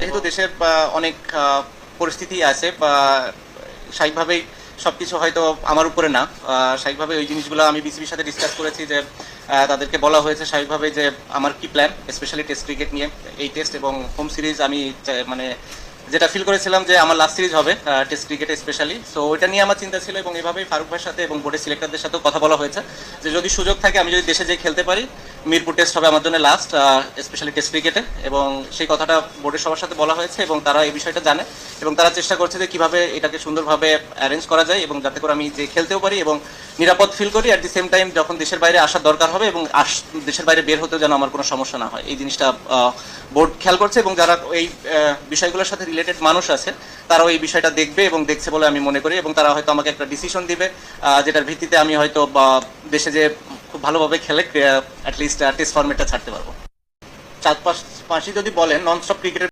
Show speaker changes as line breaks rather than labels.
যেহেতু দেশের অনেক পরিস্থিতি আছে বা স্বাভাবিকভাবেই সবকিছু হয়তো আমার উপরে না, স্বাভাবিকভাবে ওই জিনিসগুলো আমি বিসিবির সাথে ডিসকাস করেছি যে তাদেরকে বলা হয়েছে স্বাভাবিকভাবে যে আমার কি প্ল্যান, স্পেশালি টেস্ট ক্রিকেট নিয়ে। এই টেস্ট এবং হোম সিরিজ আমি মানে যেটা ফিল করেছিলাম যে আমার লাস্ট সিরিজ হবে টেস্ট ক্রিকেটে স্পেশালি, সো ওইটা নিয়ে আমার চিন্তা ছিল এবং এভাবেই ফারুক ভাইয়ের সাথে এবং বোর্ডের সিলেক্টরদের সাথেও কথা বলা হয়েছে যে যদি সুযোগ থাকে আমি যদি দেশে যেয়ে খেলতে পারি, মিরপুর টেস্ট হবে আমার জন্য লাস্ট, স্পেশালি টেস্ট ক্রিকেটে। এবং সেই কথাটা বোর্ডের সবার সাথে বলা হয়েছে এবং তারা এই বিষয়টা জানে এবং তারা চেষ্টা করছে যে কীভাবে এটাকে সুন্দরভাবে অ্যারেঞ্জ করা যায় এবং যাতে করে আমি যে খেলতেও পারি এবং নিরাপদ ফিল করি, অ্যাট দি সেম টাইম যখন দেশের বাইরে আসার দরকার হবে এবং দেশের বাইরে বের হতেও যেন আমার কোনো সমস্যা না হয়, এই জিনিসটা বোর্ড খেয়াল করছে। এবং যারা এই বিষয়গুলোর সাথে রিলেটেড মানুষ আছে তারাও এই বিষয়টা দেখবে এবং দেখছে বলে আমি মনে করি এবং তারা হয়তো আমাকে একটা ডিসিশন দিবে যেটার ভিত্তিতে আমি হয়তো দেশে যে খুব ভালোভাবে খেলে অ্যাটলিস্ট টেস্ট ফরম্যাটটা ছাড়তে পারবো। চার পাঁচই যদি বলেন নন স্টপ ক্রিকেটের